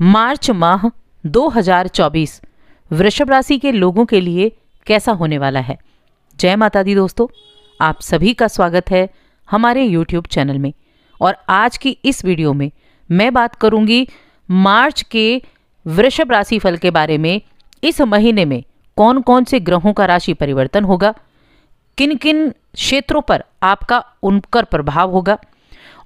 मार्च माह 2024 वृषभ राशि के लोगों के लिए कैसा होने वाला है। जय माता दी दोस्तों, आप सभी का स्वागत है हमारे YouTube चैनल में। और आज की इस वीडियो में मैं बात करूंगी मार्च के वृषभ राशि फल के बारे में। इस महीने में कौन कौन से ग्रहों का राशि परिवर्तन होगा, किन किन क्षेत्रों पर आपका उनकर प्रभाव होगा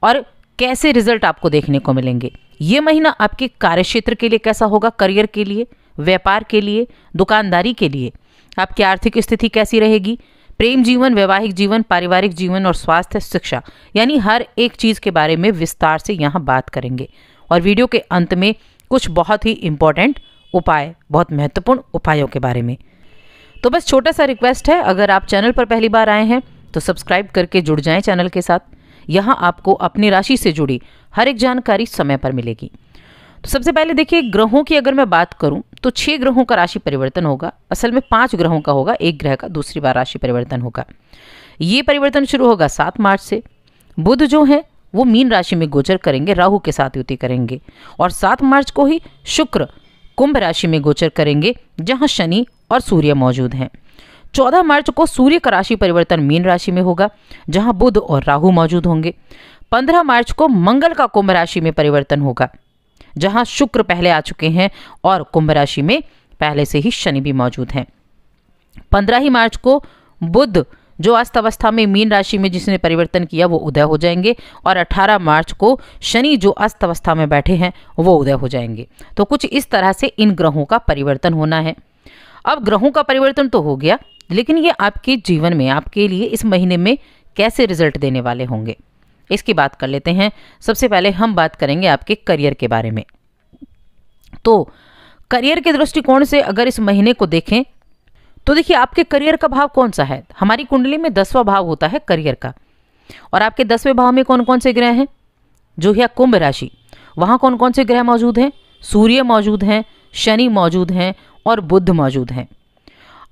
और कैसे रिजल्ट आपको देखने को मिलेंगे। ये महीना आपके कार्यक्षेत्र के लिए कैसा होगा, करियर के लिए, व्यापार के लिए, दुकानदारी के लिए, आपकी आर्थिक स्थिति कैसी रहेगी, प्रेम जीवन, वैवाहिक जीवन, पारिवारिक जीवन और स्वास्थ्य, शिक्षा, यानी हर एक चीज़ के बारे में विस्तार से यहाँ बात करेंगे। और वीडियो के अंत में कुछ बहुत ही इंपॉर्टेंट उपाय, बहुत महत्वपूर्ण उपायों के बारे में। तो बस छोटा सा रिक्वेस्ट है, अगर आप चैनल पर पहली बार आए हैं तो सब्सक्राइब करके जुड़ जाएं चैनल के साथ। यहाँ आपको अपनी राशि से जुड़ी हर एक जानकारी समय पर मिलेगी। तो सबसे पहले देखिए, ग्रहों की अगर मैं बात करूं तो 6 ग्रहों का राशि परिवर्तन होगा। असल में 5 ग्रहों का होगा, एक ग्रह का दूसरी बार राशि परिवर्तन होगा। ये परिवर्तन शुरू होगा 7 मार्च से। बुध जो है वो मीन राशि में गोचर करेंगे, राहु के साथ युति करेंगे। और 7 मार्च को ही शुक्र कुंभ राशि में गोचर करेंगे, जहां शनि और सूर्य मौजूद हैं। 14 मार्च को सूर्य का राशि परिवर्तन मीन राशि में होगा, जहां बुध और राहु मौजूद होंगे। 15 मार्च को मंगल का कुंभ राशि में परिवर्तन होगा, जहां शुक्र पहले आ चुके हैं और कुंभ राशि में पहले से ही शनि भी मौजूद हैं। 15 ही मार्च को बुध जो अस्त अवस्था में मीन राशि में जिसने परिवर्तन किया वो उदय हो जाएंगे, और 18 मार्च को शनि जो अस्त अवस्था में बैठे हैं वो उदय हो जाएंगे। तो कुछ इस तरह से इन ग्रहों का परिवर्तन होना है। अब ग्रहों का परिवर्तन तो हो गया, लेकिन ये आपके जीवन में, आपके लिए इस महीने में कैसे रिजल्ट देने वाले होंगे, इसकी बात कर लेते हैं। सबसे पहले हम बात करेंगे आपके करियर के बारे में। तो करियर के दृष्टिकोण से अगर इस महीने को देखें तो देखिए, आपके करियर का भाव कौन सा है। हमारी कुंडली में 10वां भाव होता है करियर का, और आपके 10वें भाव में कौन कौन से ग्रह हैं, जो है कुंभ राशि। वहां कौन कौन से ग्रह मौजूद हैं, सूर्य मौजूद हैं, शनि मौजूद हैं और बुध मौजूद हैं।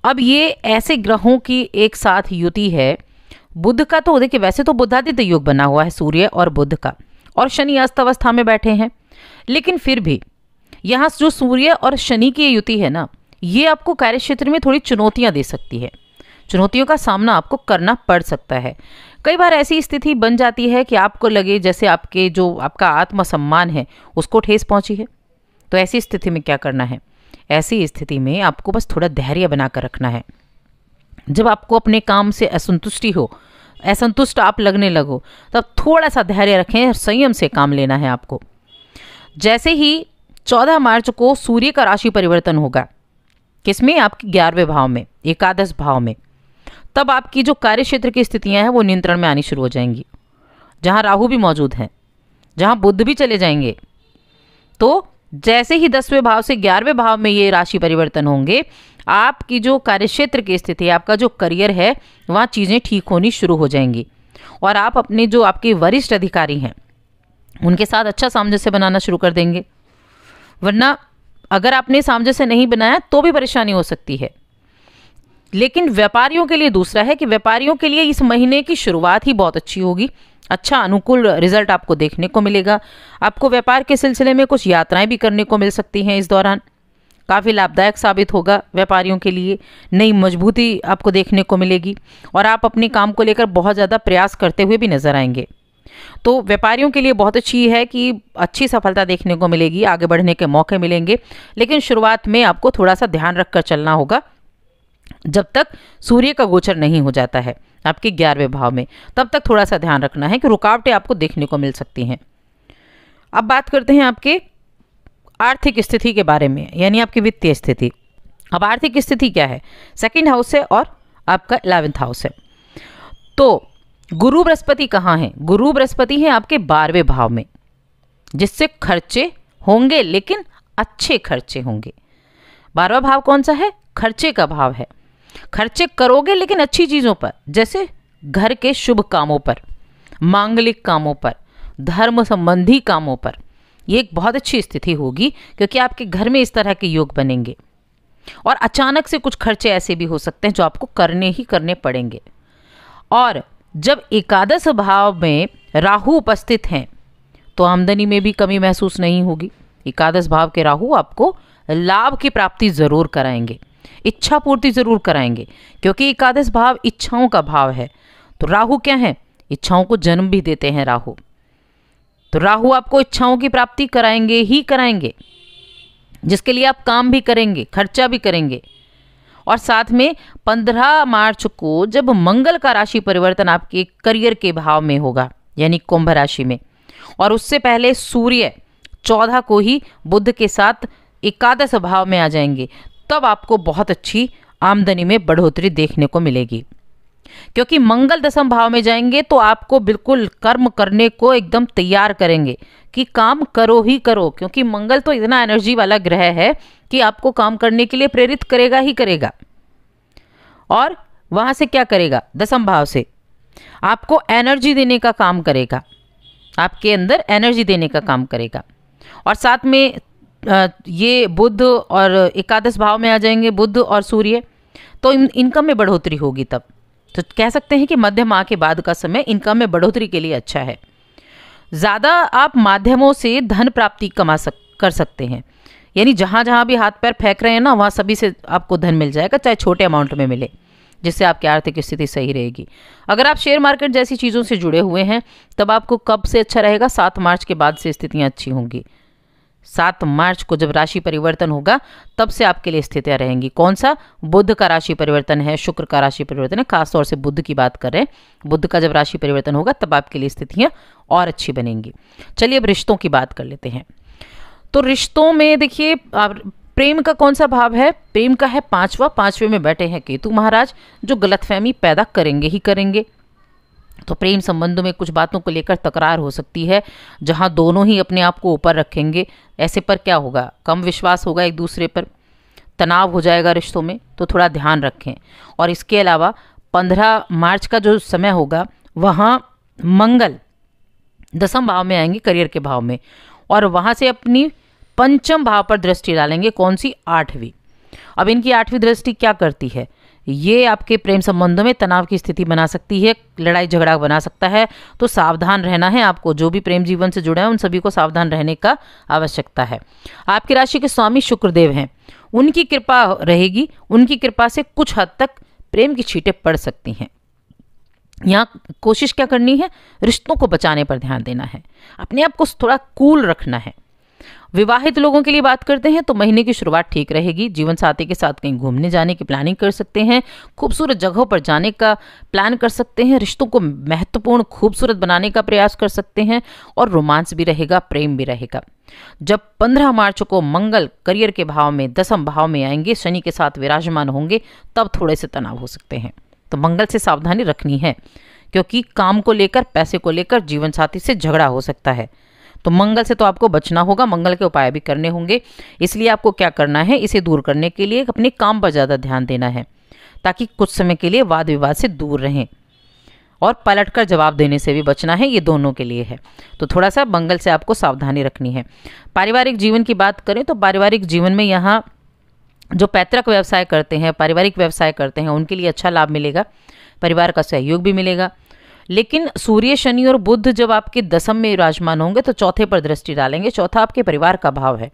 अब ये ऐसे ग्रहों की एक साथ युति है। बुध का तो देखिए, वैसे तो बुधादित्य योग बना हुआ है सूर्य और बुध का, और शनि अस्त अवस्था में बैठे हैं, लेकिन फिर भी यहाँ जो सूर्य और शनि की युति है ना, ये आपको कार्य क्षेत्र में थोड़ी चुनौतियां दे सकती है। चुनौतियों का सामना आपको करना पड़ सकता है। कई बार ऐसी स्थिति बन जाती है कि आपको लगे जैसे आपके जो आपका आत्मसम्मान है उसको ठेस पहुंची है। तो ऐसी स्थिति में क्या करना है, ऐसी स्थिति में आपको बस थोड़ा धैर्य बनाकर रखना है। जब आपको अपने काम से असंतुष्टि हो, असंतुष्ट आप लगने लगो, तब थोड़ा सा धैर्य रखें, संयम से काम लेना है आपको। जैसे ही 14 मार्च को सूर्य का राशि परिवर्तन होगा, किसमें, आपके 11वें भाव में, एकादश भाव में, तब आपकी जो कार्य क्षेत्र की स्थितियां हैं वो नियंत्रण में आनी शुरू हो जाएंगी, जहां राहु भी मौजूद हैं, जहां बुध भी चले जाएंगे। तो जैसे ही 10वें भाव से 11वें भाव में ये राशि परिवर्तन होंगे, आपकी जो कार्यक्षेत्र की स्थिति है, आपका जो करियर है, वहाँ चीज़ें ठीक होनी शुरू हो जाएंगी। और आप अपने जो आपके वरिष्ठ अधिकारी हैं उनके साथ अच्छा सामंजस्य बनाना शुरू कर देंगे। वरना अगर आपने सामंजस्य नहीं बनाया तो भी परेशानी हो सकती है। लेकिन व्यापारियों के लिए दूसरा है कि व्यापारियों के लिए इस महीने की शुरुआत ही बहुत अच्छी होगी। अच्छा अनुकूल रिजल्ट आपको देखने को मिलेगा। आपको व्यापार के सिलसिले में कुछ यात्राएं भी करने को मिल सकती हैं इस दौरान, काफ़ी लाभदायक साबित होगा व्यापारियों के लिए। नई मजबूती आपको देखने को मिलेगी और आप अपने काम को लेकर बहुत ज़्यादा प्रयास करते हुए भी नजर आएंगे। तो व्यापारियों के लिए बहुत अच्छी है कि अच्छी सफलता देखने को मिलेगी, आगे बढ़ने के मौके मिलेंगे। लेकिन शुरुआत में आपको थोड़ा सा ध्यान रखकर चलना होगा, जब तक सूर्य का गोचर नहीं हो जाता है आपके 11वें भाव में, तब तक थोड़ा सा ध्यान रखना है कि रुकावटें आपको देखने को मिल सकती हैं। अब बात करते हैं आपके आर्थिक स्थिति के बारे में, यानी आपकी वित्तीय स्थिति। अब आर्थिक स्थिति क्या है, 2nd हाउस है और आपका 11th हाउस है। तो गुरु बृहस्पति कहाँ हैं, गुरु बृहस्पति हैं आपके 12वें भाव में, जिससे खर्चे होंगे, लेकिन अच्छे खर्चे होंगे। 12वां भाव कौन सा है, खर्चे का भाव है। खर्चे करोगे लेकिन अच्छी चीज़ों पर, जैसे घर के शुभ कामों पर, मांगलिक कामों पर, धर्म संबंधी कामों पर। ये एक बहुत अच्छी स्थिति होगी, क्योंकि आपके घर में इस तरह के योग बनेंगे। और अचानक से कुछ खर्चे ऐसे भी हो सकते हैं जो आपको करने ही करने पड़ेंगे। और जब एकादश भाव में राहु उपस्थित हैं तो आमदनी में भी कमी महसूस नहीं होगी। एकादश भाव के राहु आपको लाभ की प्राप्ति जरूर कराएंगे, इच्छा पूर्ति जरूर कराएंगे, क्योंकि एकादश भाव इच्छाओं का भाव है। तो राहु क्या है, इच्छाओं को जन्म भी देते हैं राहु। तो राहु आपको इच्छाओं की प्राप्ति कराएंगे ही कराएंगे, जिसके लिए आप काम भी करेंगे, खर्चा भी करेंगे। और साथ में 15 मार्च को जब मंगल का राशि परिवर्तन आपके करियर के भाव में होगा, यानी कुंभ राशि में, और उससे पहले सूर्य 14 को ही बुध के साथ एकादश भाव में आ जाएंगे, तब आपको बहुत अच्छी आमदनी में बढ़ोतरी देखने को मिलेगी। क्योंकि मंगल दशम भाव में जाएंगे तो आपको बिल्कुल कर्म करने को एकदम तैयार करेंगे कि काम करो ही करो, क्योंकि मंगल तो इतना एनर्जी वाला ग्रह है कि आपको काम करने के लिए प्रेरित करेगा ही करेगा। और वहां से क्या करेगा, दशम भाव से आपको एनर्जी देने का काम करेगा, आपके अंदर एनर्जी देने का काम करेगा। और साथ में ये बुध और एकादश भाव में आ जाएंगे बुध और सूर्य, तो इनकम में बढ़ोतरी होगी। तब तो कह सकते हैं कि मध्य माह के बाद का समय इनकम में बढ़ोतरी के लिए अच्छा है। ज़्यादा आप माध्यमों से धन प्राप्ति कर सकते हैं, यानी जहाँ जहाँ भी हाथ पैर फेंक रहे हैं ना, वहाँ सभी से आपको धन मिल जाएगा, चाहे छोटे अमाउंट में मिले, जिससे आपकी आर्थिक स्थिति सही रहेगी। अगर आप शेयर मार्केट जैसी चीज़ों से जुड़े हुए हैं तब आपको कब से अच्छा रहेगा, 7 मार्च के बाद से स्थितियाँ अच्छी होंगी। 7 मार्च को जब राशि परिवर्तन होगा तब से आपके लिए स्थितियाँ रहेंगी। कौन सा, बुध का राशि परिवर्तन है, शुक्र का राशि परिवर्तन है, खासतौर से बुध की बात कर रहे हैं। बुध का जब राशि परिवर्तन होगा तब आपके लिए स्थितियाँ और अच्छी बनेंगी। चलिए अब रिश्तों की बात कर लेते हैं। तो रिश्तों में देखिए, प्रेम का कौन सा भाव है, प्रेम का है 5वां में बैठे हैं केतु महाराज, जो गलतफहमी पैदा करेंगे ही करेंगे। तो प्रेम संबंधों में कुछ बातों को लेकर तकरार हो सकती है, जहां दोनों ही अपने आप को ऊपर रखेंगे। ऐसे पर क्या होगा, कम विश्वास होगा एक दूसरे पर, तनाव हो जाएगा रिश्तों में, तो थोड़ा ध्यान रखें। और इसके अलावा 15 मार्च का जो समय होगा वहाँ मंगल दशम भाव में आएंगे, करियर के भाव में, और वहाँ से अपनी पंचम भाव पर दृष्टि डालेंगे। कौन सी, 8वीं। अब इनकी 8वीं दृष्टि क्या करती है, ये आपके प्रेम संबंधों में तनाव की स्थिति बना सकती है, लड़ाई झगड़ा बना सकता है। तो सावधान रहना है आपको, जो भी प्रेम जीवन से जुड़ा है उन सभी को सावधान रहने का आवश्यकता है। आपकी राशि के स्वामी शुक्रदेव हैं, उनकी कृपा रहेगी, उनकी कृपा से कुछ हद तक प्रेम की छींटें पड़ सकती हैं। यहाँ कोशिश क्या करनी है, रिश्तों को बचाने पर ध्यान देना है, अपने आप को थोड़ा कूल रखना है। विवाहित लोगों के लिए बात करते हैं तो महीने की शुरुआत ठीक रहेगी। जीवन साथी के साथ कहीं घूमने जाने की प्लानिंग कर सकते हैं, खूबसूरत जगहों पर जाने का प्लान कर सकते हैं, रिश्तों को महत्वपूर्ण खूबसूरत बनाने का प्रयास कर सकते हैं, और रोमांस भी रहेगा, प्रेम भी रहेगा। जब 15 मार्च को मंगल करियर के भाव में दशम भाव में आएंगे, शनि के साथ विराजमान होंगे, तब थोड़े से तनाव हो सकते हैं। तो मंगल से सावधानी रखनी है, क्योंकि काम को लेकर, पैसे को लेकर जीवन साथी से झगड़ा हो सकता है। तो मंगल से तो आपको बचना होगा, मंगल के उपाय भी करने होंगे। इसलिए आपको क्या करना है, इसे दूर करने के लिए अपने काम पर ज़्यादा ध्यान देना है, ताकि कुछ समय के लिए वाद विवाद से दूर रहें, और पलटकर जवाब देने से भी बचना है, ये दोनों के लिए है। तो थोड़ा सा मंगल से आपको सावधानी रखनी है। पारिवारिक जीवन की बात करें तो पारिवारिक जीवन में यहाँ जो पैतृक व्यवसाय करते हैं, पारिवारिक व्यवसाय करते हैं, उनके लिए अच्छा लाभ मिलेगा, परिवार का सहयोग भी मिलेगा। लेकिन सूर्य, शनि और बुध जब आपके दशम में विराजमान होंगे तो चौथे पर दृष्टि डालेंगे। चौथा आपके परिवार का भाव है,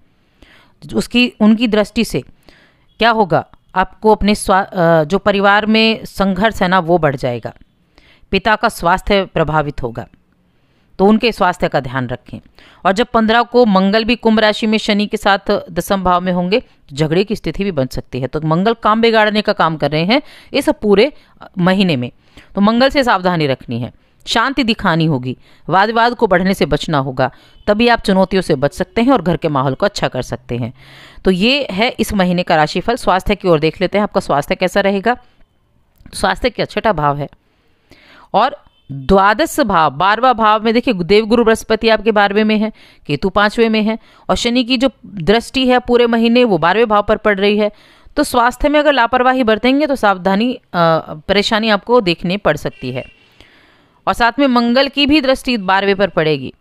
उनकी दृष्टि से क्या होगा, आपको अपने जो परिवार में संघर्ष है ना, वो बढ़ जाएगा। पिता का स्वास्थ्य प्रभावित होगा, तो उनके स्वास्थ्य का ध्यान रखें। और जब 15 को मंगल भी कुंभ राशि में शनि के साथ दशम भाव में होंगे, झगड़े की स्थिति भी बन सकती है। तो मंगल काम बिगाड़ने का काम कर रहे हैं इस पूरे महीने में, तो मंगल से सावधानी रखनी है, शांति दिखानी होगी, वाद विवाद को बढ़ने से बचना होगा, तभी आप चुनौतियों से बच सकते हैं और घर के माहौल को अच्छा कर सकते हैं। तो ये है इस महीने का राशिफल। स्वास्थ्य की ओर देख लेते हैं, आपका स्वास्थ्य कैसा रहेगा। स्वास्थ्य क्या, 6ठा भाव है, और द्वादश भाव 12वां भाव में देखिए देवगुरु बृहस्पति आपके 12वें में है, केतु 5वें में है, और शनि की जो दृष्टि है पूरे महीने वो 12वें भाव पर पड़ रही है। तो स्वास्थ्य में अगर लापरवाही बरतेंगे तो सावधानी परेशानी आपको देखने पड़ सकती है। और साथ में मंगल की भी दृष्टि 12वें पर पड़ेगी,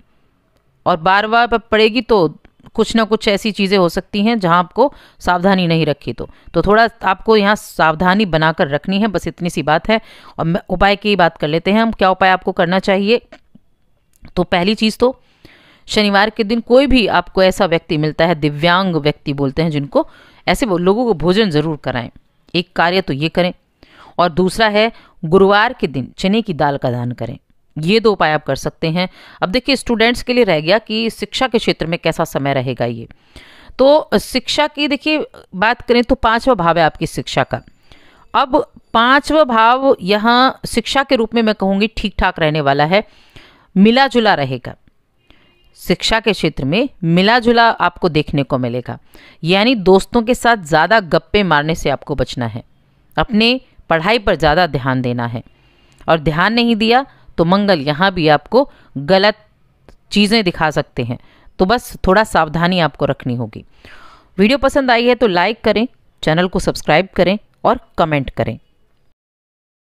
और 12वां पर पड़ेगी तो कुछ ना कुछ ऐसी चीज़ें हो सकती हैं जहां आपको सावधानी नहीं रखी तो थोड़ा आपको यहाँ सावधानी बनाकर रखनी है, बस इतनी सी बात है। और उपाय की बात कर लेते हैं हम, क्या उपाय आपको करना चाहिए। तो पहली चीज़ तो शनिवार के दिन कोई भी आपको ऐसा व्यक्ति मिलता है, दिव्यांग व्यक्ति बोलते हैं जिनको, ऐसे लोगों को भोजन जरूर कराएं। एक कार्य तो ये करें। और दूसरा है गुरुवार के दिन चने की दाल का दान करें। ये 2 उपाय आप कर सकते हैं। अब देखिए स्टूडेंट्स के लिए रह गया कि शिक्षा के क्षेत्र में कैसा समय रहेगा ये। तो शिक्षा की देखिए बात करें तो 5वां भाव है आपकी शिक्षा का। अब 5वां भाव यहाँ शिक्षा के रूप में मैं कहूँगी ठीक ठाक रहने वाला है, मिला जुला रहेगा। शिक्षा के क्षेत्र में मिला जुला आपको देखने को मिलेगा, यानी दोस्तों के साथ ज़्यादा गप्पे मारने से आपको बचना है, अपने पढ़ाई पर ज़्यादा ध्यान देना है। और ध्यान नहीं दिया तो मंगल यहाँ भी आपको गलत चीज़ें दिखा सकते हैं, तो बस थोड़ा सावधानी आपको रखनी होगी। वीडियो पसंद आई है तो लाइक करें, चैनल को सब्सक्राइब करें और कमेंट करें।